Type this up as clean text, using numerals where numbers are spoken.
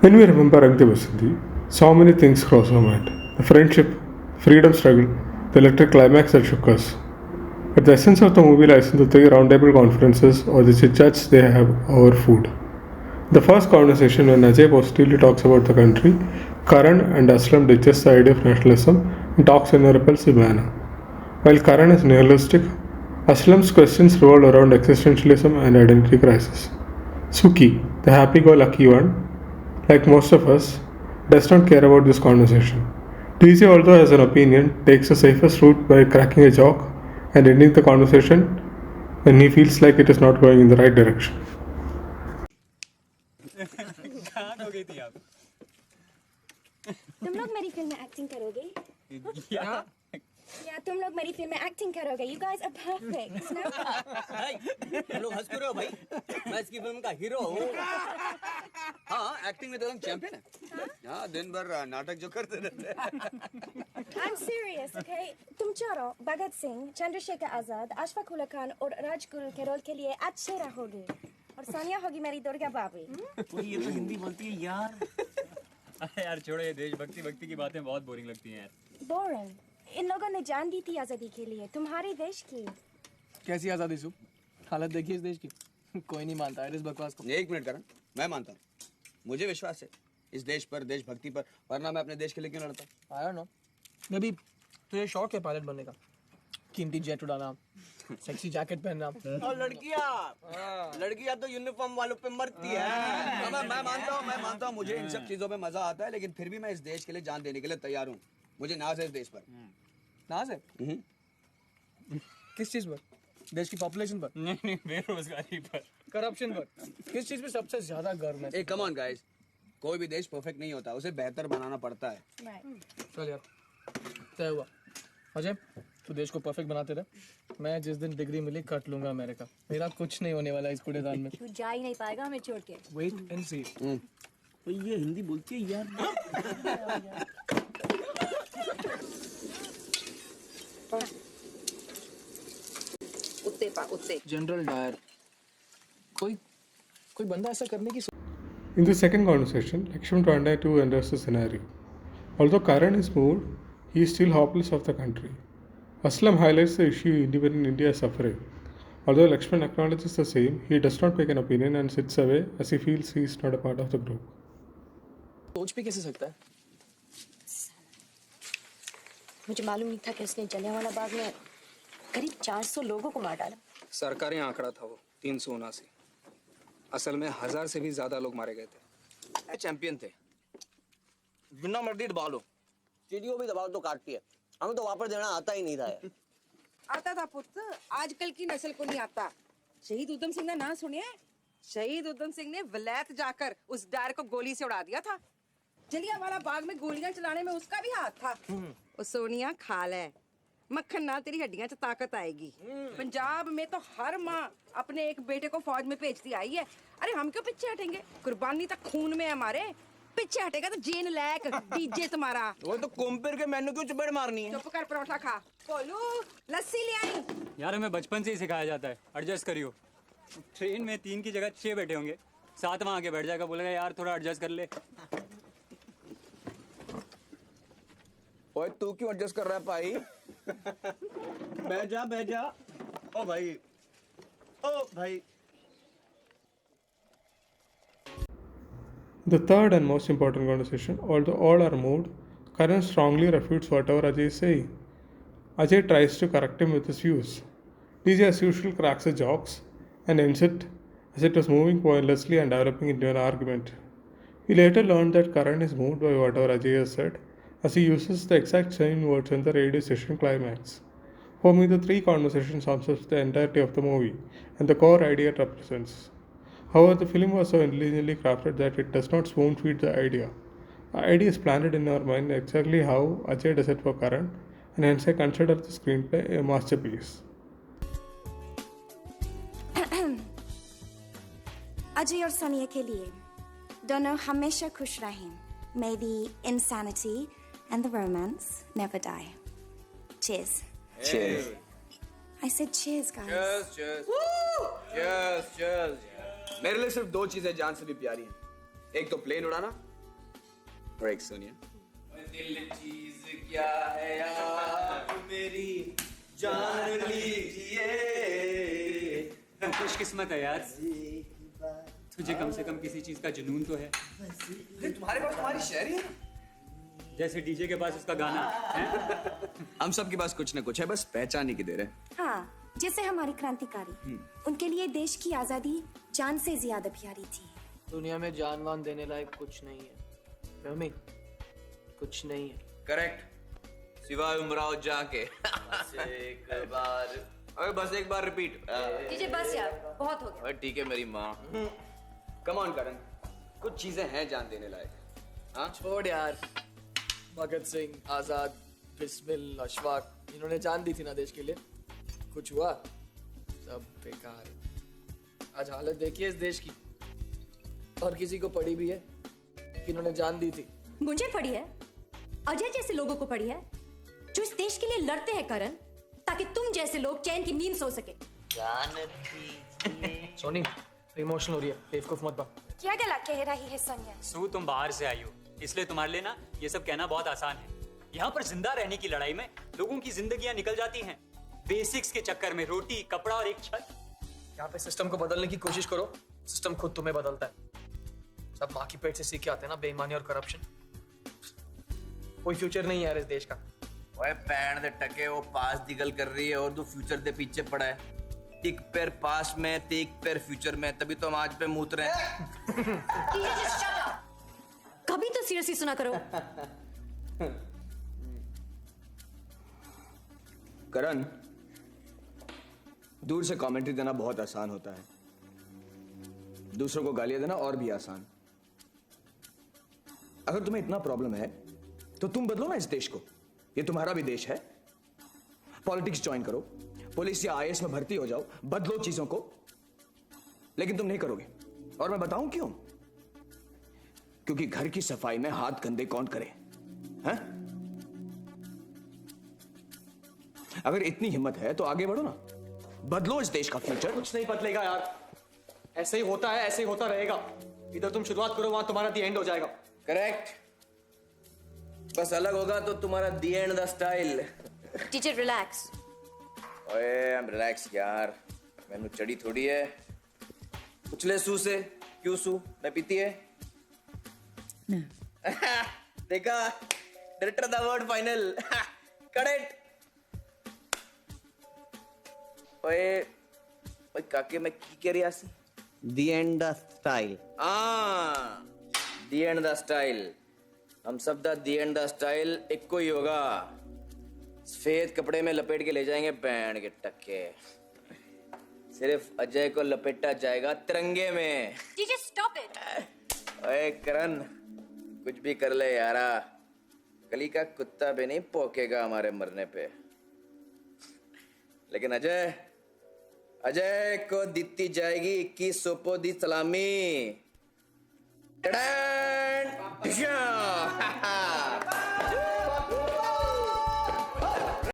When we remember Rang De Basandi, so many things cross our mind. The friendship, freedom struggle, the electric climax that shook us. But the essence of the movie lies in the three roundtable conferences or the chit-chats they have over food. The first conversation when Ajay positively talks about the country, Karan and Aslam digest the idea of nationalism and talks in a repulsive manner. While Karan is nihilistic, Aslam's questions revolve around existentialism and identity crisis. Suki, the happy-go-lucky one, like most of us, does not care about this conversation. TJ, although has an opinion, takes the safest route by cracking a joke and ending the conversation when he feels like it is not going in the right direction. कहाँ खो गई थी आप? तुम लोग मेरी film में acting करोगे या तुम लोग मेरी फिल्म में एक्टिंग करोगे? You guys are perfect. तुम लोग हंस क्यों रहे हो भाई? मैं इसकी फिल्म का हीरो हूँ। हाँ, एक्टिंग में तो हम चैंपियन है। हाँ, दिन भर नाटक जो करते रहते हैं। I'm serious, okay? तुम चारों भगत सिंह, चंद्रशेखर आजाद, अशफाक उल्ला खान और राजगुरु के रोल के लिए अच्छे रहोगे और सोनिया होगी मेरी दुर्गा भाभी। ये तो हिंदी बोलती है यार। अरे यार छोड़ो, ये देशभक्ति की बातें बहुत बोरिंग लगती हैं यार। बोरिंग? इन लोगों ने जान दी थी आजादी के लिए, तुम्हारे देश की। कैसी आजादी सु? हालत देखिए इस देश की। कोई नहीं मानता है इस बकवास को। एक मिनट करण, मैं मानता हूँ। मुझे विश्वास है इस देश पर, देशभक्ति पर, वरना मैं अपने देश के लिए क्यों लड़ता? I don't know। मैं भी तुझे शौक है पायलट बनने का, कीमती जेट उड़ाना, सेक्सी जैकेट पहनना। और लड़कियाँ तो यूनिफॉर्म वालों पे मरती है। मैं मानता हूँ मुझे इन सब चीजों में मजा आता है, लेकिन फिर भी मैं इस देश के लिए जान देने के लिए तैयार हूँ। मुझे नाज है इस देश पर। नाज है? किस चीज पर? देश की पॉपुलेशन पर? नहीं, बेरोजगारी पर, करप्शन पर? किस चीज पे सबसे ज्यादा गर्व है? कम ऑन गाइस, कोई भी देश परफेक्ट नहीं होता, उसे बेहतर बनाना पड़ता है। चल यार, तय हुआ। अजय, तू देश को परफेक्ट बनाते रहे। मैं जिस दिन डिग्री मिली कट लूंगा अमेरिका। मेरा कुछ नहीं होने वाला इस कूड़ेदान में। तू जा ही नहीं पाएगा हमें छोड़ के। वेट एंड सी। ये हिंदी बोलती है यार। उत्ते जनरल डायर, कोई बंदा ऐसा करने की In the second conversation, Lakshman Pandey too enters the scenario. Although Karan is moved, he is still hopeless of the country. Aslam highlights the issue independent India is suffering. Although Lakshman acknowledges the same, he does not make an opinion and sits away as he feels he is not a part of the group. सोच भी कैसे सकता है? मुझे मालूम नहीं था कि उसने जलियांवाला बाग में करीब 400 लोगों को मार डाला। सरकारी आंकड़ा था वो 379। असल में 1000 से भी ज्यादा लोग मारे गए थे। चैंपियन थे। बिना मर्दी दबा लो, चीटियों भी दबाव तो काटती है। हमें तो वापस देना आता ही नहीं था यार। आता था पुत्र, आजकल की नस्ल को नहीं आता। शहीद उधम सिंह का नाम सुनिए? शहीद उधम सिंह ने वलैत जाकर उस डायर को गोली से उड़ा दिया था। जलियांवाला बाग में गोलियां चलाने में उसका भी हाथ था। ओ सोनिया, खा ले मक्खन ना, तेरी हड्डियां च ताकत आएगी। पंजाब में तो हर माँ अपने एक बेटे को फौज में भेजती आई है। अरे हम क्यों पीछे हटेंगे? कुर्बानी तक खून में है हमारे। पीछे हटेगा तो जेन लैक डीजे तुम्हारा। वो तो कुम्पिर के मेनू क्यों चपेट मारनी है? चुप कर, परोठा खा। बोलू, लस्सी ले आई। यार हमें बचपन से ही सिखाया जाता है एडजस्ट करियो। ट्रेन में 3 की जगह 6 बैठे होंगे, 7 वहाँ आके बैठ जाएगा, बोलेगा यार थोड़ा एडजस्ट कर ले। ओए तू क्यों एडजस्ट कर रहा है भाई? बैठ जा। ओ भाई। The third and most important conversation, although all are moved, Karan strongly refutes whatever Ajay is saying. Ajay tries to correct him with his views. DJ as usual cracks the jokes and ends it as it was moving pointlessly and developing into an argument. We later learned that Karan is moved by whatever Ajay has said, as he uses the exact same words in the radio station climax. For me, the three conversations sums up the entirety of the movie and the core idea it represents. However, the film was so intelligently crafted that it does not spoon feed the idea. The idea is planted in our mind exactly how Ajay does it for Karan, and hence I consider the screenplay a masterpiece. Ajay और सोनिया के लिए दोनों हमेशा खुश रहें. May the insanity and the romance never die. Cheers. Cheers. I said cheers, guys. Cheers. मेरे लिए सिर्फ 2 चीजें जान से भी प्यारी हैं। एक तो प्लेन उड़ाना और एक सोनिया। दिल चीज क्या है यार मेरी जान लीजिए। तू खुशकिस्मत है यार, तुझे कम से कम किसी चीज का जुनून तो है। तुम्हारे पास तुम्हारी शायरी है ना? जैसे डीजे के पास उसका गाना है। हम सब के पास कुछ न कुछ है, बस पहचान ही की देर है। हाँ, जैसे हमारे क्रांतिकारी, उनके लिए देश की आजादी जान से ज्यादा प्यारी थी। दुनिया में जान वान देने लायक कुछ नहीं है मम्मी, कुछ नहीं है। करेक्ट, सिवाय उमराव जाके। एक बार, अरे बस एक बार रिपीट। डीजे बस यार, बहुत हो गया। ठीक है मेरी माँ। कम ऑन करण, कुछ चीजें हैं जान देने लायक। हाँ छोड़ यार, भगत सिंह, आजाद, बिस्मिल, अशफाक, इन्होंने जान दी थी ना देश के लिए, कुछ हुआ? सब बेकार है। आज हालत देखिए इस देश की, और किसी को पड़ी भी है कि इन्होंने जान दी थी। मुझे पड़ी है, अजय जैसे लोगों को पड़ी है, जो इस देश के लिए लड़ते हैं करण, ताकि तुम जैसे लोग चैन की नींद सो सके। सोनी इमोशनल हो रही है, बेवकूफ मत बन। क्या गला कह रही है सोनिया? सू, तुम बाहर से आई हो, इसलिए तुम्हारे लिए ना ये सब कहना बहुत आसान है। यहाँ पर जिंदा रहने की लड़ाई में लोगों की जिंदगियां निकल जाती हैं बेसिक्स के चक्कर में। रोटी, कपड़ा और एक छत। यहाँ पे सिस्टम को बदलने की कोशिश करो, सिस्टम खुद तुम्हें बदलता है। सब माँ की पेट से सीख के आते हैं ना बेईमानी और करप्शन। कोई फ्यूचर नहीं है यार इस देश का। ओए पैर दे टके, वो पास दी गल कर रही है और तू फ्यूचर दे पीछे पड़ा है। एक पैर पास में, ते एक पैर फ्यूचर में, तभी तो हम आज पे मूत रहे हैं। कभी तो सीरियसली सुना करो। करण, दूर से कमेंट्री देना बहुत आसान होता है, दूसरों को गालियां देना और भी आसान। अगर तुम्हें इतना प्रॉब्लम है तो तुम बदलो ना इस देश को, ये तुम्हारा भी देश है। पॉलिटिक्स ज्वाइन करो, पुलिस या आईएएस में भर्ती हो जाओ, बदलो चीजों को। लेकिन तुम नहीं करोगे, और मैं बताऊं क्यों? क्योंकि घर की सफाई में हाथ गंदे कौन करे, हैं? अगर इतनी हिम्मत है तो आगे बढ़ो ना, बदलो इस देश का फ्यूचर। कुछ नहीं बदलेगा यार, ऐसे ही होता है, ऐसे ही होता रहेगा। इधर तुम शुरुआत करो, वहां तुम्हारा दी एंड हो जाएगा। करेक्ट, बस अलग होगा तो तुम्हारा the end the style. Teacher relax. ओए आई एम रिलैक्स यार, मैंने चढ़ी थोड़ी है। उछले सू से क्यों सू मैं पीती है। देखा, director the word final. Correct. ओए ओए काके मैं की कह रही आसी? दी एंड द स्टाइल। हाँ, दी एंड द स्टाइल। हम सब दा दी एंड द स्टाइल एक को ही होगा। सफेद कपड़े में लपेट के ले जाएंगे बैंड के टक्के। सिर्फ अजय को लपेटा जाएगा तिरंगे में। Teacher stop it. ओए करण, कुछ भी कर ले यारा, गली का कुत्ता भी नहीं भौंकेगा हमारे मरने पे। लेकिन अजय, अजय को दीती जाएगी 21 सोपो दी सलामी। टडैन! टिशा!